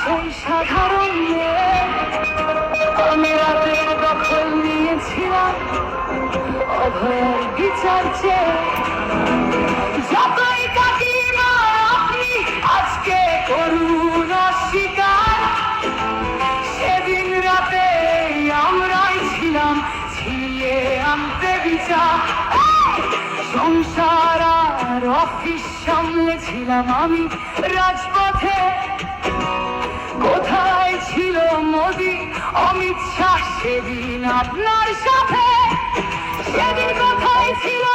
সেই সাধারণ মেয়ে, আমি রাতের দখল নিয়েছিলাম অভয়ের বিচার চেয়ে। যতই কাকিমা আপনি আজকে করুন অস্বীকার, সেদিন রাতে আমরাই ছিলাম ছিনিয়ে আনতে বিচার। সংসার আর অফিস সামলেছিলাম আমি রাজপথে। কোথায় ছিল মোদি অমিত শাহ সেদিন আপনার সাথে? সেদিন কোথায় ছিল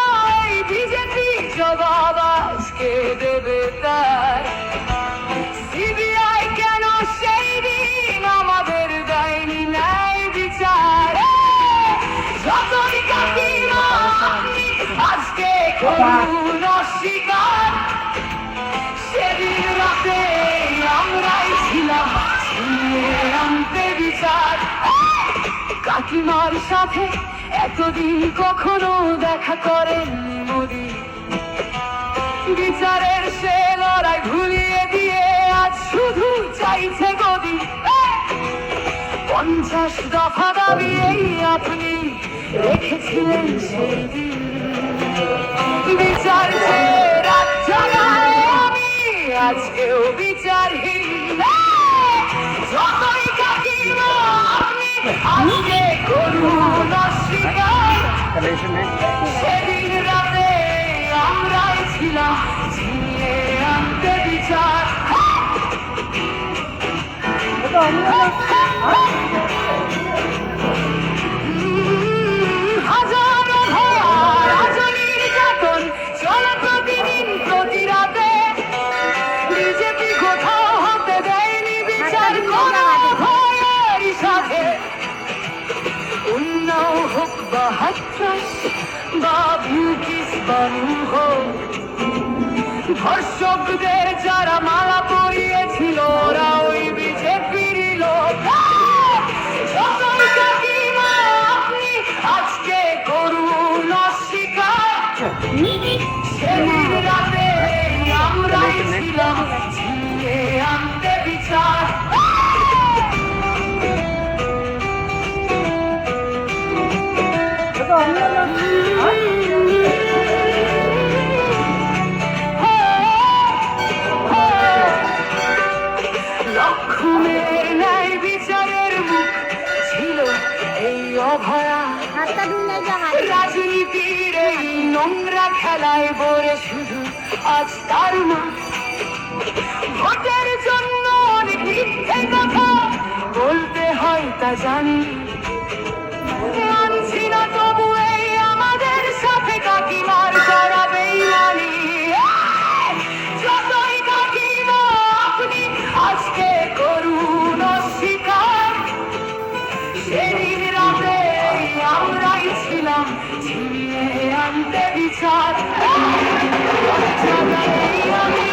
এই বিজেপি? জবাব আজকে দেবে তার। সিবিআই কেন সেই দিন আমাদের দেয়নি ন্যায় বিচার? যতই কাকিমা আপনি আজকে করুন অস্বীকার, সেদিন রাতে আমরাই ছিলাম ছিনিয়ে আনতে বিচার। কাকিমার সাথে এতদিন কখনো দেখা করেননি মোদি, বিচারের সে লড়াই ভুলিয়ে দিয়ে আজ শুধু চাইছে গদি। 50 দফা দাবি এই আপনি রেখেছিলেন সেই দিন, বিচার চেয়ে রাত জাগায় আমি আজকেও বিচারহীন। যতই কাকিমা আপনি আজকে করুন অস্বীকার, সেদিন রাতে আমরাই ছিলাম ছিনিয়ে আনতে বিচার। হাজারো ভয়া রাজনীতির যাতন চলে প্রতিদিন প্রতি রাতে। বিজেপি কোথাও হতে দেয়নি বিচার কোনো ভয়ের সাথে। উন্নাও হোক বা হাতরাস বা বিউটিস বানু হোক, ধর্ষকদের যারা মালা পরিয়েছিল ওরা ওই বিজেপির লোক। যতই কাকিমা আপনি আজকে করুন অস্বীকার, সেদিন রাতে আমরাই ছিলাম ছিনিয়ে আনতে বিচার। লক্ষ্মণের ন্যায় বিচারের মুখ ছিল এই অভয়া। রাজনীতির এই নোংরা খেলায় বলে শুধু আজ তার মা। ভোটের জন্য অনেক মিথ্যে কথা বলতে হয় তা জানি, মানছি না তবু এই আমাদের সাথে কাকিমার করা বেইমানি। যতই কাকিমা আপনি আজকে করুন অস্বীকার, সেদিন রাতে আমরাই ছিলাম ছিনিয়ে আনতে বিচার। আমি